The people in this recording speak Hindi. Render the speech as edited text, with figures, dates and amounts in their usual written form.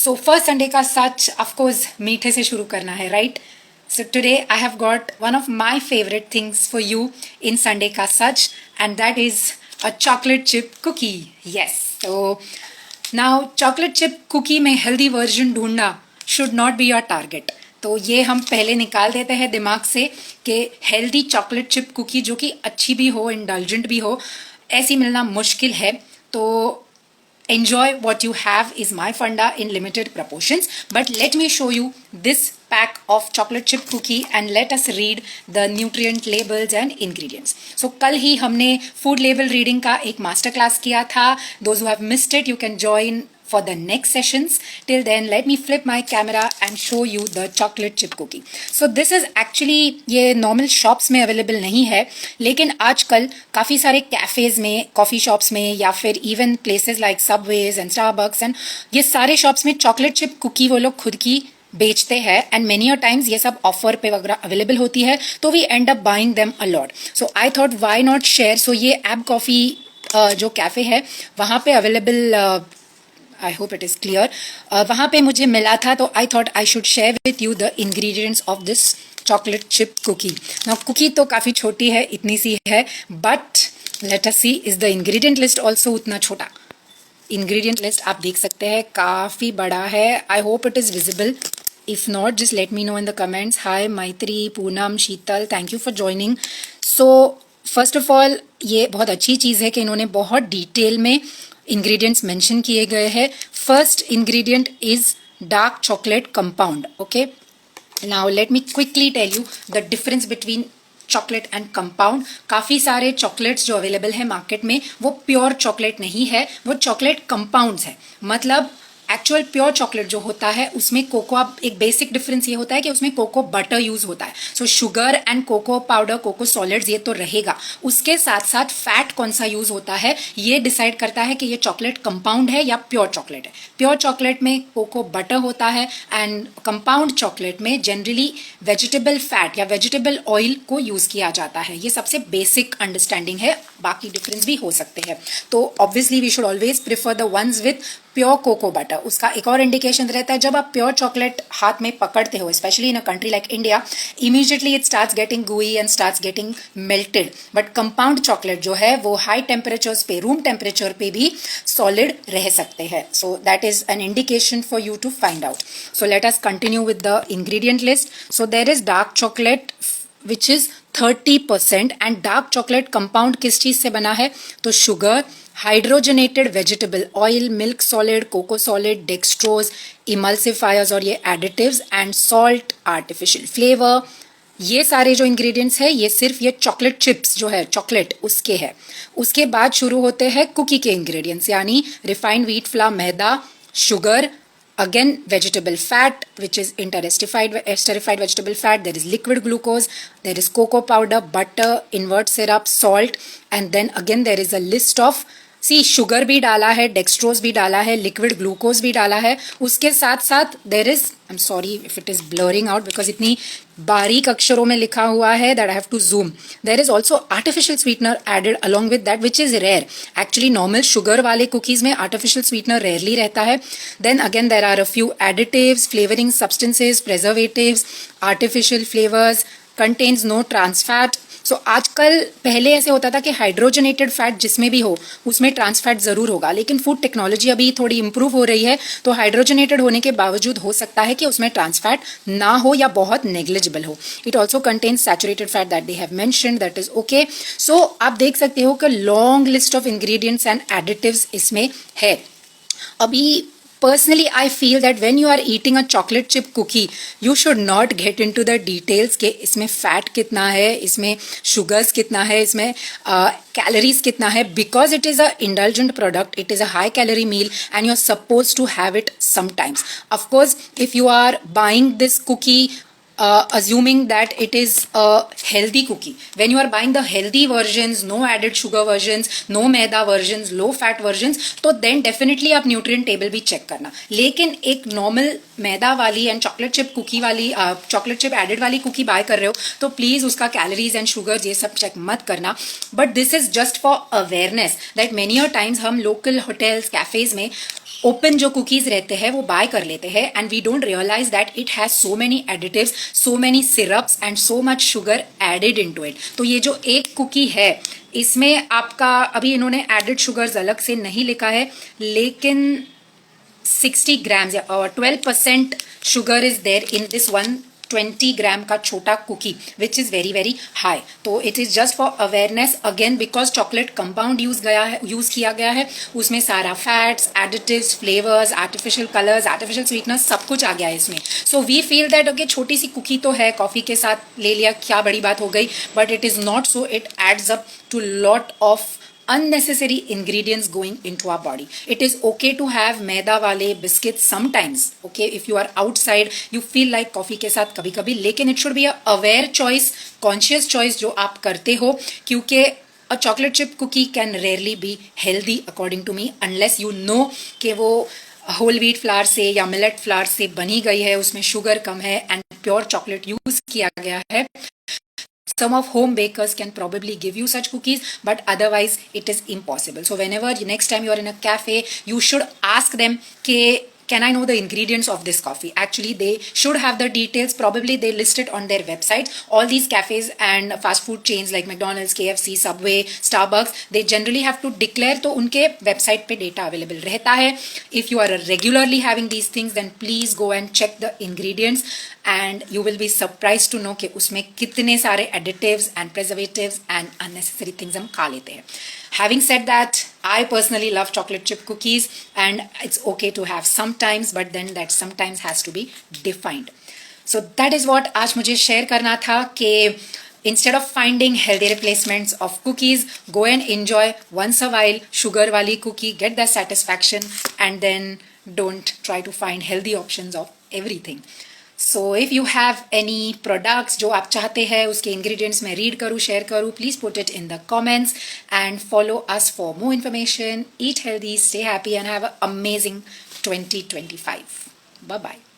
सो फर्स्ट संडे का सच ऑफकोर्स मीठे से शुरू करना है, right? So today I have got one of my favourite things for you in Sunday का सच, and that is a chocolate chip cookie. Yes, तो नाउ चॉकलेट चिप कुकी में हेल्दी वर्जन ढूंढना should not be your target. तो ये हम पहले निकाल देते हैं दिमाग से कि हेल्दी चॉकलेट चिप कुकी जो कि अच्छी भी हो, इंडल्जेंट भी हो, ऐसी मिलना मुश्किल है. तो enjoy what you have is my funda in limited proportions, but let me show you this pack of chocolate chip cookie and let us read the nutrient labels and ingredients. So कल ही हमने food label reading का एक master class किया था. Those who have missed it, you can join for the next sessions. Till then, let me flip my camera and show you the chocolate chip cookie. So this is actually ये normal shops में available नहीं है, लेकिन आजकल काफ़ी सारे cafes में, coffee shops में, या फिर even places like Subways and Starbucks and ये सारे shops में chocolate chip cookie वो लोग खुद की बेचते हैं. एंड मेनी अ टाइम्स ये सब ऑफर पे वगैरह अवेलेबल होती है, तो we end up buying them a lot. So I thought why not share. So ये एब कॉफ़ी जो कैफ़े है वहाँ पे available, I hope it is clear, वहाँ पे मुझे मिला था, तो I thought I should share with you the ingredients of this chocolate chip cookie. Now cookie तो काफ़ी छोटी है, इतनी सी है, but let us see is the ingredient list also उतना छोटा. इंग्रेडिएंट लिस्ट आप देख सकते हैं काफ़ी बड़ा है. I hope it is visible. If not just let me know in the comments. Hi Maitri, Poonam, Sheetal, thank you for joining. So first of all ये बहुत अच्छी चीज़ है कि इन्होंने बहुत डिटेल में इंग्रेडिएंट्स मेंशन किए गए हैं. First ingredient is dark chocolate compound. Okay, now let me quickly tell you the difference between chocolate and compound. काफ़ी सारे चॉकलेट्स जो अवेलेबल है मार्केट में वो प्योर चॉकलेट नहीं है, वो चॉकलेट कंपाउंड्स है. मतलब एक्चुअल प्योर चॉकलेट जो होता है उसमें कोको, एक बेसिक डिफरेंस ये होता है कि उसमें कोको बटर यूज होता है. So sugar and cocoa powder, cocoa solids ये तो रहेगा, उसके साथ साथ फैट कौन सा यूज होता है ये डिसाइड करता है कि ये चॉकलेट कंपाउंड है या प्योर चॉकलेट है. प्योर चॉकलेट में कोको बटर होता है एंड कंपाउंड चॉकलेट में जनरली वेजिटेबल फैट या वेजिटेबल ऑयल को यूज किया जाता है. ये सबसे बेसिक अंडरस्टैंडिंग है, बाकी डिफरेंस भी हो सकते हैं. तो obviously we should always prefer the ones with pure cocoa butter. उसका एक और इंडिकेशन रहता है, जब आप प्योर चॉकलेट हाथ में पकड़ते हो, specially in a country like India, immediately it starts getting gooey and starts getting melted. But compound chocolate जो है वो हाई टेम्परेचर्स पे, रूम टेम्परेचर पे भी सॉलिड रह सकते हैं. So that is an indication for you to find out. So let us continue with the ingredient list. So there is dark chocolate which is 30%. And dark chocolate compound किस चीज से बना है? तो sugar, hydrogenated vegetable oil, milk solid, cocoa solid, dextrose, emulsifiers और ये additives, and salt, artificial flavour. ये सारे जो इंग्रेडिएंट्स है ये सिर्फ ये चॉकलेट चिप्स जो है चॉकलेट उसके है. उसके बाद शुरू होते हैं कुकी के इंग्रेडिएंट्स, यानी refined wheat flour, maida, sugar, again vegetable fat which is esterified vegetable fat, there is liquid glucose, there is cocoa powder, butter, invert syrup, salt, and then again there is a list of, see sugar भी डाला है, डेक्सट्रोज भी डाला है, लिक्विड ग्लूकोज भी डाला है. उसके साथ साथ there is, I am sorry if it is blurring out because इतनी बारीक अक्षरों में लिखा हुआ है that I have to zoom. There is also artificial sweetener added along with that which is rare. Actually normal sugar वाले कुकीज में आर्टिफिशियल स्वीटनर रेयरली रहता है. Then again there are a few additives, flavouring substances, preservatives, artificial flavours, contains no trans fat. So आजकल, पहले ऐसे होता था कि हाइड्रोजनेटेड फैट जिसमें भी हो उसमें ट्रांस फैट ज़रूर होगा, लेकिन फूड टेक्नोलॉजी अभी थोड़ी इंप्रूव हो रही है, तो हाइड्रोजनेटेड होने के बावजूद हो सकता है कि उसमें ट्रांस फैट ना हो या बहुत नेग्लिजिबल हो. It also contains saturated fat that they have mentioned, that is okay. So आप देख सकते हो कि long list of ingredients and additives इसमें है. अभी personally I feel that when you are eating a chocolate chip cookie you should not get into the details कि इसमें फैट कितना है, इसमें शुगर्स कितना है, इसमें कैलोरीज कितना है, because it is a indulgent product, it is a high calorie meal and you're supposed to have it sometimes. Of course if you are buying this cookie assuming that it is a healthy cookie, when you are buying the healthy versions, no added sugar versions, no maida versions, low fat versions, तो then definitely आप nutrient table भी check करना. लेकिन एक normal मैदा वाली and chocolate chip cookie वाली, chocolate chip added वाली cookie buy कर रहे हो तो please उसका calories and sugars ये सब check मत करना. But this is just for awareness that many a times हम local hotels, cafes में ओपन जो कुकीज रहते हैं वो बाय कर लेते हैं and we don't realise that it has so many additives, so many syrups and so much sugar added into it. तो ये जो एक कुकी है इसमें आपका अभी इन्होंने एडेड शुगर्स अलग से नहीं लिखा है, लेकिन 60 ग्राम्स या 12% sugar is there in this 120 gram का छोटा cookie which is very very high. तो it is just for awareness again, because chocolate compound use किया गया है, उसमें सारा fats, additives, flavours, artificial colours, artificial sweeteners सब कुछ आ गया है इसमें। So we feel that okay छोटी सी कुकी तो है, कॉफी के साथ ले लिया, क्या बड़ी बात हो गई, but it is not so. It adds up to lot of unnecessary ingredients going into our body. It is okay to have मैदा वाले biscuits sometimes, okay, if you are outside you feel like coffee के साथ कभी कभी, लेकिन it should be a aware choice, conscious choice जो आप करते हो, क्योंकि a chocolate chip cookie can rarely be healthy according to me unless you know कि वो होल व्हीट फ्लावर से या मिलेट फ्लावर से बनी गई है, उसमें शुगर कम है एंड प्योर चॉकलेट यूज किया गया है। Some of home bakers can probably give you such cookies, but otherwise it is impossible. So whenever next time you are in a cafe, you should ask them ke can I know the ingredients of this coffee. Actually they should have the details, probably they list it on their website. All these cafes and fast food chains like McDonald's, KFC, Subway, Starbucks, they generally have to declare, तो उनके website पे data available रहता है. If you are regularly having these things, then please go and check the ingredients and you will be surprised to know कि उसमें कितने सारे additives and preservatives and unnecessary things हम खा लेते हैं. Having said that, I personally love chocolate chip cookies and it's okay to have sometimes, but then that sometimes has to be defined. So that is what आज मुझे share करना था कि instead of finding healthy replacements of cookies, go and enjoy once a while sugar wali cookie, get the satisfaction, and then don't try to find healthy options of everything. So if you have any products जो आप चाहते हैं उसके ingredients मैं read करूँ, share करूँ, please put it in the comments and follow us for more information. Eat healthy, stay happy and have an amazing 2025. Bye bye.